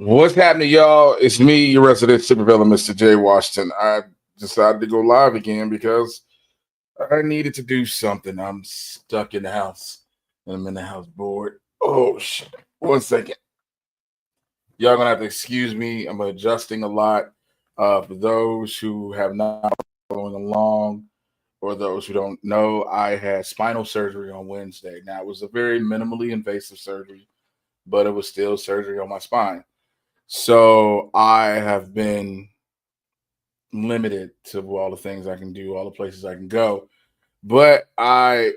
What's happening, y'all? It's me, your resident supervillain, Mr. J. Washington. I decided to go live again because I needed to do something. I'm stuck in the house and I'm in the house bored. Oh, shit. 1 second. Y'all gonna have to excuse me. I'm adjusting a lot. For those who have not following along or those who don't know, I had spinal surgery on Wednesday. Now, it was a very minimally invasive surgery, but it was still surgery on my spine. So I have been limited to all the things I can do, all the places I can go. But I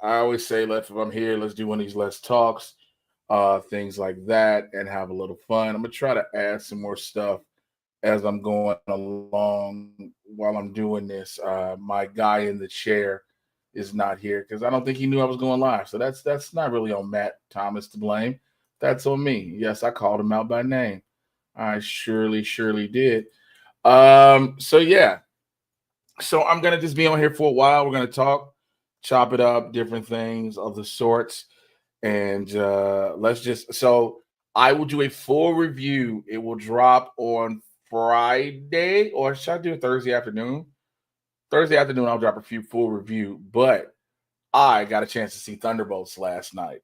always say, let's if I'm here, let's do one of these let's talks, things like that, and have a little fun. I'm gonna try to add some more stuff as I'm going along while I'm doing this. My guy in the chair is not here because I don't think he knew I was going live. So that's not really on Matt Thomas to blame. That's on me. Yes, I called him out by name. I surely did. So yeah, so I'm gonna just be on here for a while. We're gonna talk, chop it up, different things of the sorts, and let's just. So I will do a full review. It will drop on Friday, or should I do it Thursday afternoon? Thursday afternoon, I'll drop a few full review. But I got a chance to see Thunderbolts last night.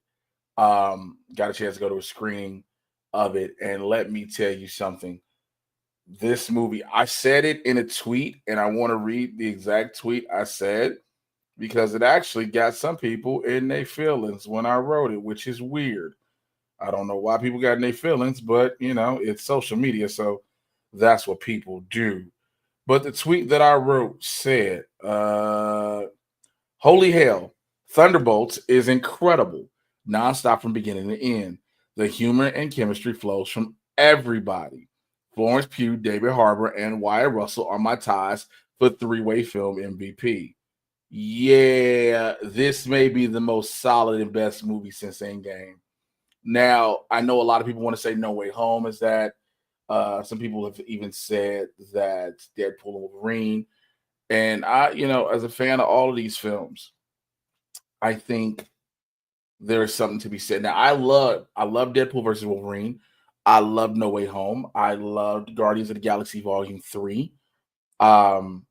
Got a chance to go to a screening of it, and let me tell you something. This movie, I said it in a tweet, and I want to read the exact tweet I said because it actually got some people in their feelings when I wrote it, which is weird. I don't know why people got in their feelings, but it's social media, so that's what people do. But the tweet that I wrote said, Holy hell, Thunderbolts is incredible, nonstop from beginning to end. The humor and chemistry flows from everybody. Florence Pugh, David Harbour, and Wyatt Russell are my ties for three-way film MVP. Yeah, this may be the most solid and best movie since Endgame. Now, I know a lot of people want to say No Way Home is that. Some people have even said that Deadpool and Wolverine. And as a fan of all of these films, I think there is something to be said. Now, I love Deadpool versus Wolverine. I love No Way Home. I loved Guardians of the Galaxy Volume 3. Um,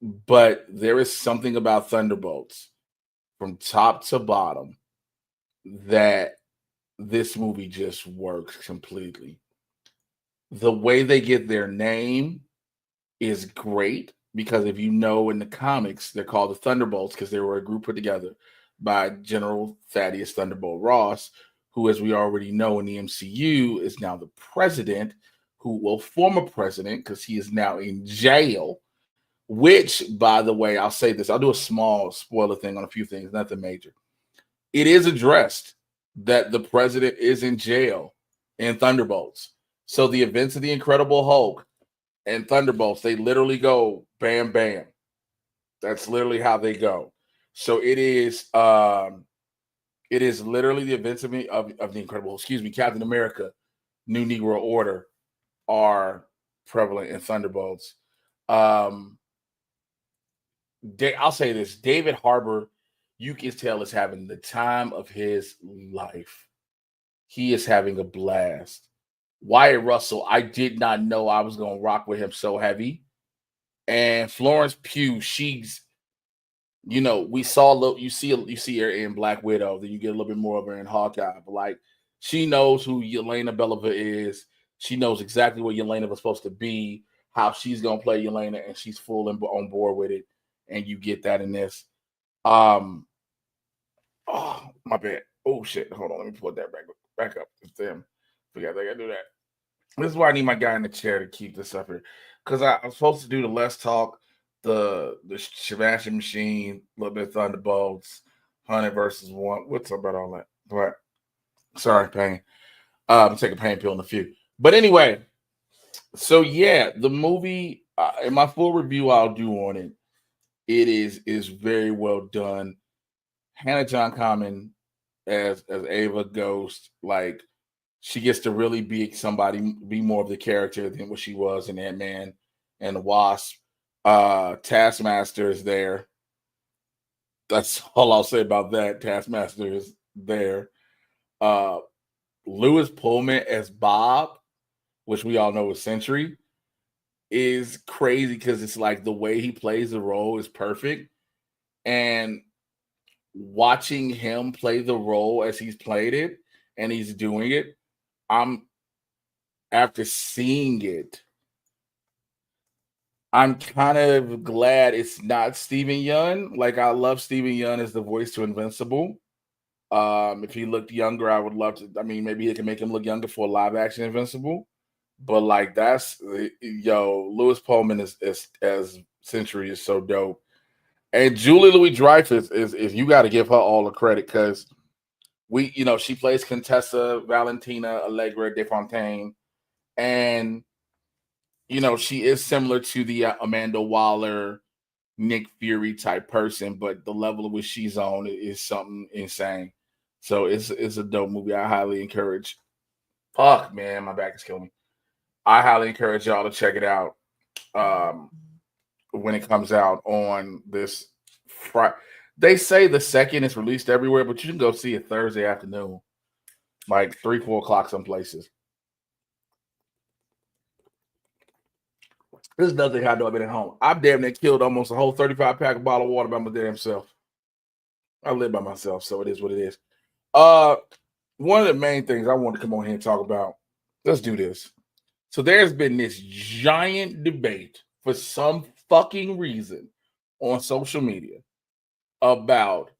but there is something about Thunderbolts from top to bottom that this movie just works completely. The way they get their name is great because if you know in the comics, they're called the Thunderbolts because they were a group put together by General Thaddeus Thunderbolt Ross, who, as we already know in the MCU, is now the president, who will former president because he is now in jail. Which, by the way, I'll say this: I'll do a small spoiler thing on a few things, nothing major. It is addressed that the president is in jail in Thunderbolts. So the events of the Incredible Hulk and Thunderbolts, they literally go bam bam. That's literally how they go. So it is literally the events of the Incredible, excuse me, Captain America, New Negro Order are prevalent in Thunderbolts. Um I'll say this, David Harbour, you can tell is having the time of his life. He is having a blast. Wyatt Russell, I did not know I was going to rock with him so heavy. And Florence Pugh, she's, we saw a little, you see her in Black Widow, then you get a little bit more of her in Hawkeye. But like, she knows who Yelena Belova is. She knows exactly what Yelena was supposed to be, how she's gonna play Yelena, and she's full and on board with it. And you get that in this. Um, oh my bad. Oh shit. Hold on, let me put that back up. Damn, forgot I gotta do that. This is why I need my guy in the chair to keep this up here. Because I'm supposed to do the Let's Talk, the Shabashing Machine, a little bit of Thunderbolts, 100 versus 1. What's up about all that? But sorry, pain. I'm taking a pain pill in a few. But anyway, so yeah, the movie, in my full review I'll do on it, it is very well done. Hannah John Common as Ava Ghost, like she gets to really be somebody, be more of the character than what she was in Ant Man and the Wasp. Taskmaster is there. That's all I'll say about that. Taskmaster is there. Uh, Lewis Pullman as Bob, which we all know is Century, is crazy because it's like the way he plays the role is perfect. And watching him play the role as he's played it and he's doing it, after seeing it, I'm kind of glad it's not Steven Yeun. Like, I love Steven Yeun as the voice to Invincible. If he looked younger, I would love to. I mean, maybe he can make him look younger for a live action Invincible. But like, that's Lewis Pullman as Century is so dope. And Julie Louis-Dreyfus is you got to give her all the credit because she plays Contessa Valentina Allegra de Fontaine, and she is similar to the Amanda Waller, Nick Fury type person, but the level of which she's on is something insane. So it's a dope movie. I highly encourage. Fuck, man, my back is killing me. I highly encourage y'all to check it out when it comes out on this Friday. They say the 2nd is released everywhere, but you can go see it Thursday afternoon, like 3, 4 o'clock some places. There's nothing I know I've been at home. I've damn near killed almost a whole 35-pack of bottled water by my damn self. I live by myself, so it is what it is. One of the main things I want to come on here and talk about, let's do this. So there's been this giant debate for some fucking reason on social media about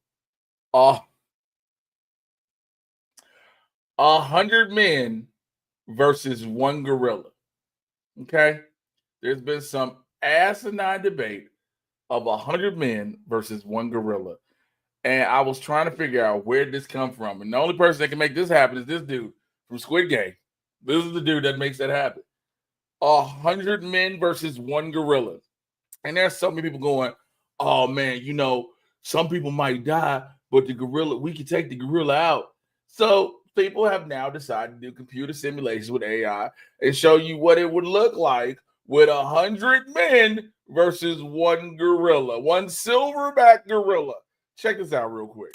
100 men versus one gorilla. Okay? There's been some asinine debate of 100 men versus one gorilla. And I was trying to figure out where did this come from. And the only person that can make this happen is this dude from Squid Game. This is the dude that makes that happen. 100 men versus one gorilla. And there's so many people going, oh man, some people might die, but we can take the gorilla out. So people have now decided to do computer simulations with AI and show you what it would look like with 100 men versus one gorilla, one silverback gorilla. Check this out real quick.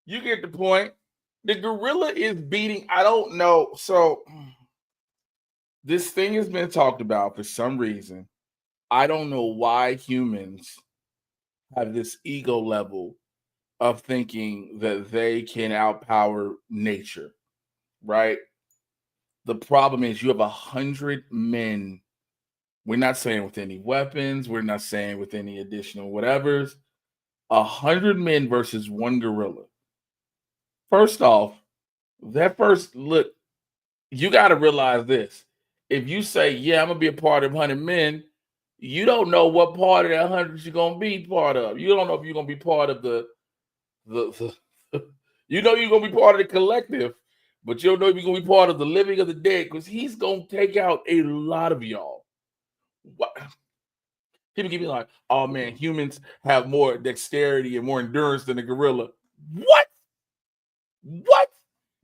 You get the point. The gorilla is beating, I don't know. So this thing has been talked about for some reason. I don't know why humans have this ego level of thinking that they can outpower nature, right? The problem is you have 100 men. We're not saying with any weapons. We're not saying with any additional whatevers. 100 men versus one gorilla. First off, that first look, you got to realize this. If you say, yeah, I'm going to be a part of 100 men, you don't know what part of that 100 you're going to be part of. You don't know if you're going to be part of the you know you're going to be part of the collective, but you don't know if you're going to be part of the living of the dead because he's going to take out a lot of y'all. What? People keep being like, oh man, humans have more dexterity and more endurance than a gorilla. What?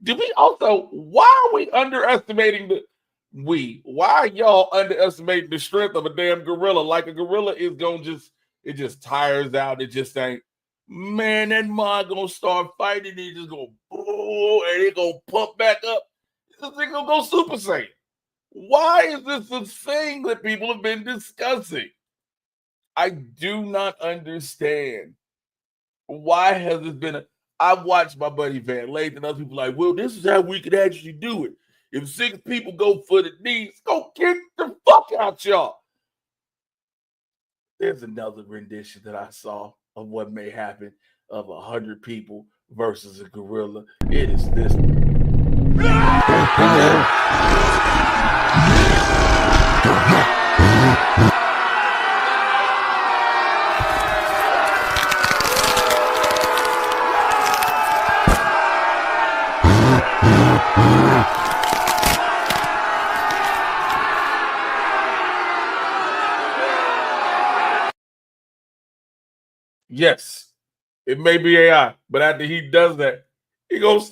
Do we also, why are we underestimating why are y'all underestimating the strength of a damn gorilla? Like a gorilla is it just tires out. It just ain't, man, that mod gonna start fighting. It just go, and it gonna pump back up. This thing gonna go Super Saiyan. Why is this a thing that people have been discussing? I do not understand. Why has this been I've watched my buddy Van Lathan and other people like, well, this is how we could actually do it. If 6 people go for the knees, go kick the fuck out y'all. There's another rendition that I saw. of what may happen of 100 people versus a gorilla. It is this. Yes, it may be AI, but after he does that, he goes,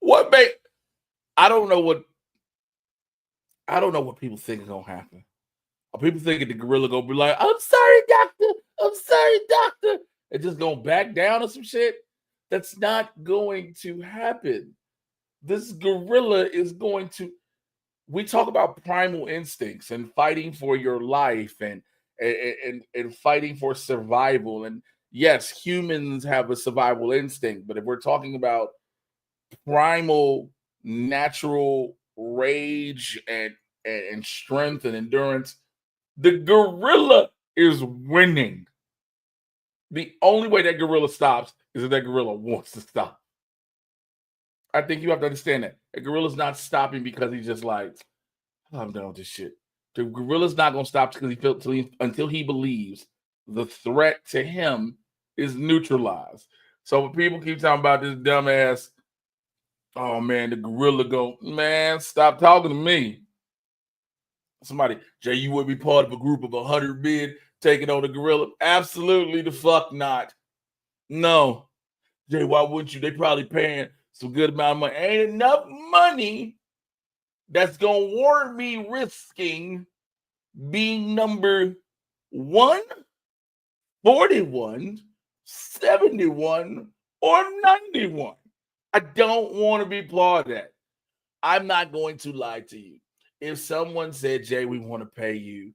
"What make?" I don't know what people think is gonna happen. Are people thinking the gorilla gonna be like, "I'm sorry, doctor. I'm sorry, doctor," and just gonna back down or some shit? That's not going to happen. This gorilla is going to. We talk about primal instincts and fighting for your life and fighting for survival. And yes, humans have a survival instinct, but if we're talking about primal natural rage and strength and endurance, the gorilla is winning. The only way that gorilla stops is if that gorilla wants to stop. I think you have to understand that. A gorilla's not stopping because he's just like, I'm done with this shit. The gorilla's not gonna stop until he believes the threat to him is neutralized. So when people keep talking about this dumbass, oh man, the gorilla go, man, stop talking to me. Somebody, Jay, you would be part of a group of 100 men taking on the gorilla? Absolutely the fuck not. No. Jay, why wouldn't you? They probably paying some good amount of money. Ain't enough money that's gonna warrant me risking being number 1, 41, 71, or 91. I don't want to be part of that. I'm not going to lie to you. If someone said, Jay, we want to pay you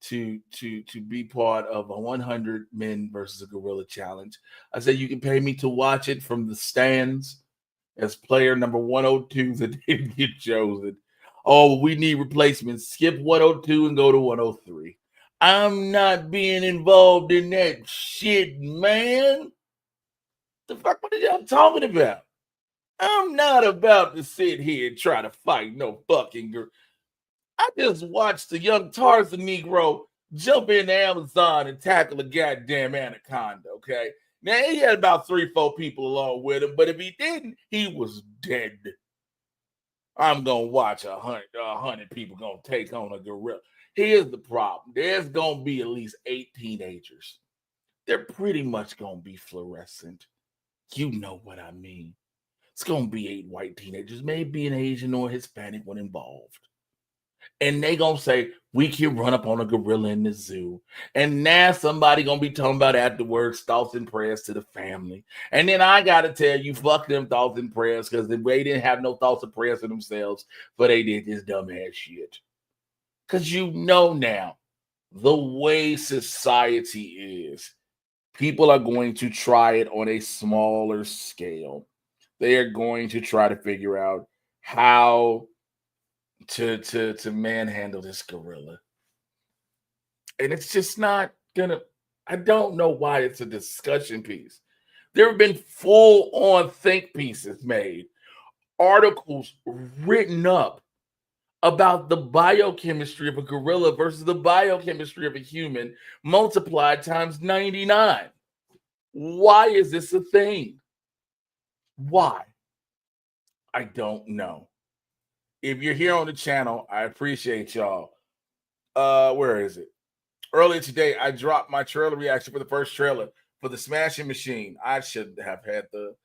to be part of a 100 men versus a gorilla challenge, I said, you can pay me to watch it from the stands as player number 102 that didn't get chosen. Oh, we need replacements. Skip 102 and go to 103. I'm not being involved in that shit, man. The fuck what are y'all talking about? I'm not about to sit here and try to fight no fucking girl. I just watched the young Tarzan Negro jump into Amazon and tackle a goddamn anaconda, okay? Now, he had about 3-4 people along with him, but if he didn't, he was dead. I'm going to watch 100 people going to take on a gorilla. Here's the problem. There's going to be at least 8 teenagers. They're pretty much going to be fluorescent. You know what I mean. It's going to be 8 white teenagers, maybe an Asian or Hispanic one involved. And they going to say, we can run up on a gorilla in the zoo. And now somebody going to be talking about afterwards, thoughts and prayers to the family. And then I got to tell you, fuck them thoughts and prayers, because they didn't have no thoughts and prayers for themselves, but they did this dumbass shit. Because you know now, the way society is, people are going to try it on a smaller scale. They are going to try to figure out how to manhandle this gorilla. And it's just not gonna, I don't know why it's a discussion piece. There have been full-on think pieces made, articles written up about the biochemistry of a gorilla versus the biochemistry of a human multiplied times 99. Why is this a thing? Why? I don't know. If you're here on the channel, I appreciate y'all. Where is it? Earlier today, I dropped my trailer reaction for the first trailer for The Smashing Machine. I should have had the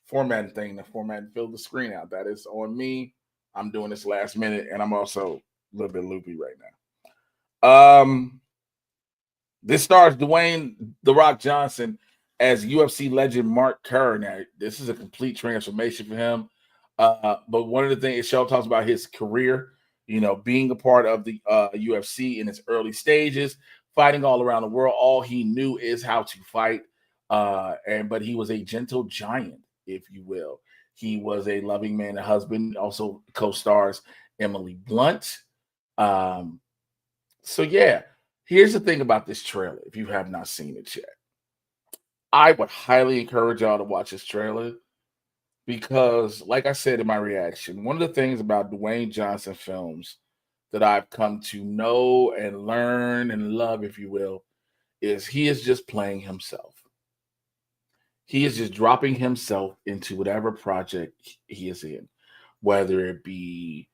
formatting thing, the format and fill the screen out. That is on me. I'm doing this last minute, and I'm also a little bit loopy right now. This stars Dwayne "The Rock" Johnson as UFC legend Mark Kerr. Now, this is a complete transformation for him. But one of the things, the show talks about his career, you know, being a part of the UFC in its early stages, fighting all around the world. All he knew is how to fight. But he was a gentle giant, if you will. He was a loving man, a husband, also co-stars Emily Blunt. So yeah, here's the thing about this trailer, if you have not seen it yet. I would highly encourage y'all to watch this trailer because, like I said in my reaction, one of the things about Dwayne Johnson films that I've come to know and learn and love, if you will, is he is just playing himself. He is just dropping himself into whatever project he is in, whether it be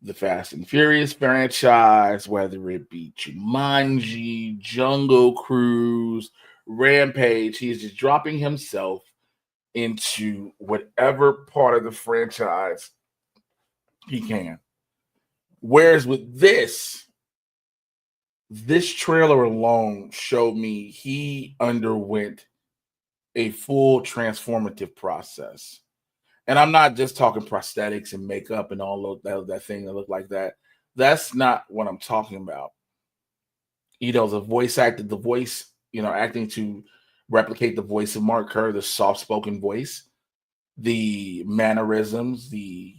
the Fast and Furious franchise, whether it be Jumanji, Jungle Cruise, Rampage. He is just dropping himself into whatever part of the franchise he can. Whereas with this trailer alone showed me he underwent a full transformative process. And I'm not just talking prosthetics and makeup and all of that thing that look like that. That's not what I'm talking about. The voice acted, the voice, acting to replicate the voice of Mark Kerr, the soft spoken voice, the mannerisms, the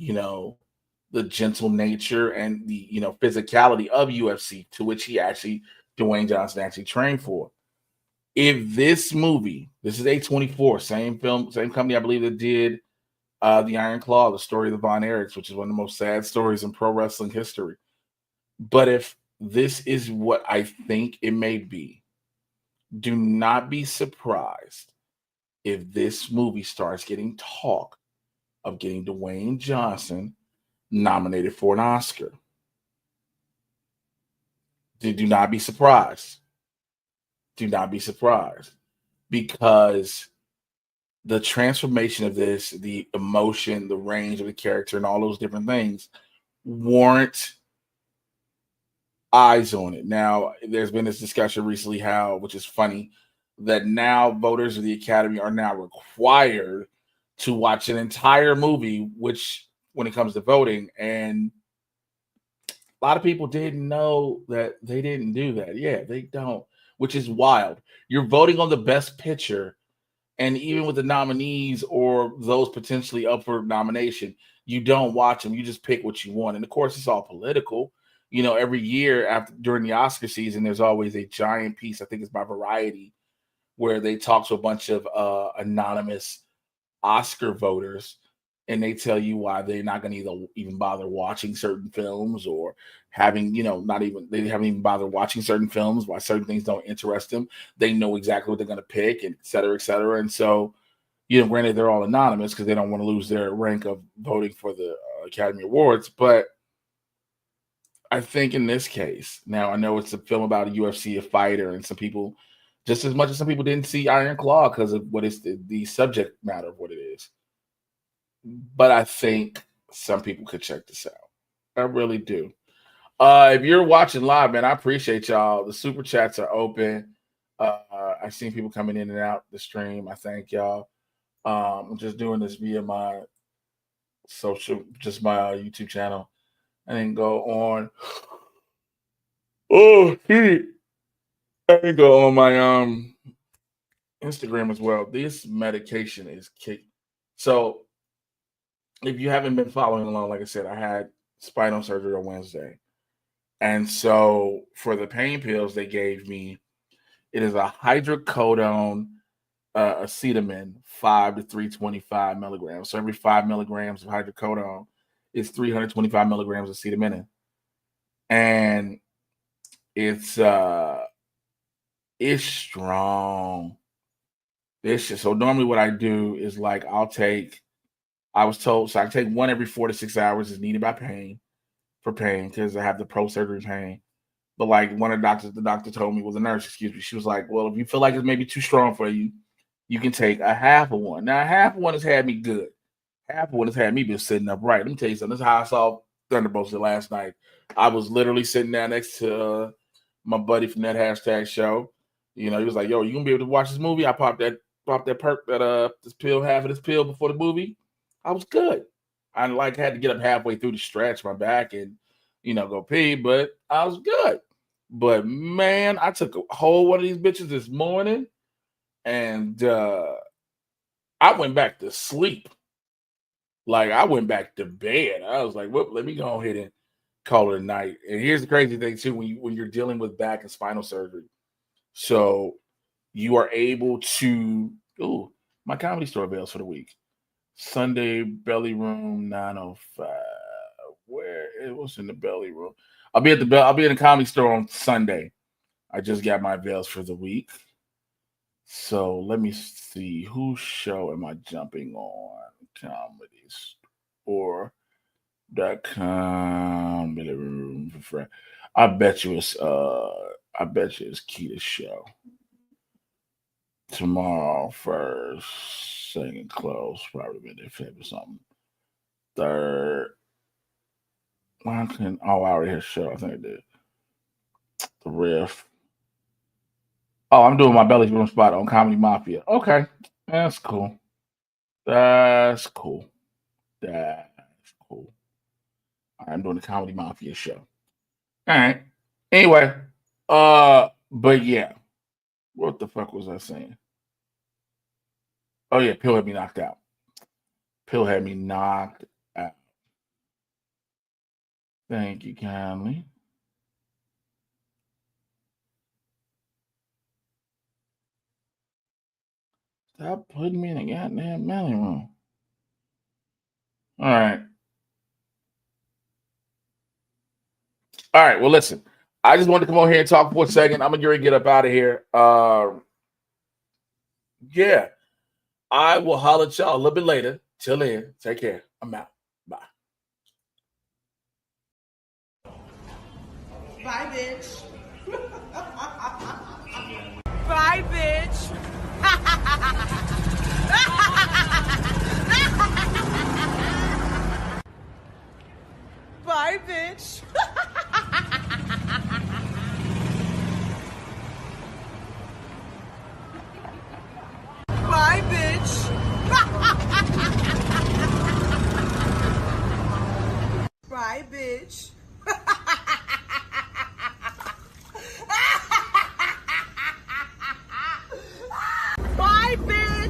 gentle nature and the, physicality of UFC, to which Dwayne Johnson actually trained for. If this movie, this is A24, same film, same company, I believe, that did the Iron Claw, the story of the Von Erichs, which is one of the most sad stories in pro wrestling history. But if this is what I think it may be, do not be surprised if this movie starts getting talk of getting Dwayne Johnson nominated for an Oscar. Do not be surprised. Do not be surprised, because the transformation of this, the emotion, the range of the character, and all those different things warrant eyes on it. Now, there's been this discussion recently, which is funny, that now voters of the Academy are now required to watch an entire movie, which when it comes to voting, and a lot of people didn't know that they didn't do that. Yeah, they don't, which is wild. You're voting on the best picture, and even with the nominees or those potentially up for nomination, you don't watch them. You just pick what you want. And of course, it's all political. Every year during the Oscar season, there's always a giant piece, I think it's by Variety, where they talk to a bunch of anonymous Oscar voters, and they tell you why they're not going to even bother watching certain films, or having, they haven't even bothered watching certain films, why certain things don't interest them. They know exactly what they're going to pick, and et cetera, et cetera. And so, granted, they're all anonymous because they don't want to lose their rank of voting for the Academy Awards. But I think in this case, now I know it's a film about a UFC, a fighter, and some people, just as much as some people didn't see Iron Claw because of what is the subject matter of what it is. But I think some people could check this out. I really do. If you're watching live, man, I appreciate y'all. The super chats are open. I've seen people coming in and out the stream. I thank y'all. I'm just doing this via my YouTube channel. I didn't go on. Oh, shit. I didn't go on my Instagram as well. This medication is kick. So if you haven't been following along, like I said, I had spinal surgery on Wednesday. And so for the pain pills they gave me, it is a hydrocodone acetamin 5 to 325 milligrams. So every 5 milligrams of hydrocodone is 325 milligrams of acetamin. And it's strong. So normally what I do is I was told, so I take one every 4 to 6 hours is needed by pain because I have the post-surgery pain. But like the doctor told me, was a nurse, excuse me. She was like, well, if you feel like it's maybe too strong for you, you can take a half of one. Now, a half of one has had me good. Half of one has had me been sitting upright. Let me tell you something. This is how I saw Thunderbolts last night. I was literally sitting down next to my buddy from that hashtag show. He was like, yo, you gonna be able to watch this movie? I popped that perk, this pill, half of this pill before the movie. I was good. I had to get up halfway through to stretch my back and go pee, but I was good. But man, I took a whole one of these bitches this morning, and I went back to sleep. Like, I went back to bed. I was like, well, let me go ahead and call it a night. And here's the crazy thing too, when you're dealing with back and spinal surgery, so you are able to Ooh, my Comedy Store avails for the week. Sunday, Belly Room 905. What's in the Belly Room? I'll be in the Comedy Store on Sunday. I just got my avails for the week. So let me see, whose show am I jumping on? ComedyStore.com. I bet you it's Keita's show. Tomorrow, first, second, close, probably been their favorite something. Third, I already had a show. I think I did. The Riff. Oh, I'm doing my Belly Room spot on Comedy Mafia. Okay, that's cool. That's cool. I'm doing the Comedy Mafia show. All right. Anyway, but yeah, what the fuck was I saying? Oh yeah, Pill had me knocked out. Thank you kindly. Stop putting me in a goddamn belly room. All right. Well, listen. I just wanted to come on here and talk for a second. I'm gonna get up out of here. Yeah. I will holler at y'all a little bit later. Till then, take care. I'm out. Bye. Bye, bitch. Bye, bitch. Bye, bitch. Bye, bitch. Bye, bitch. Bye, bitch.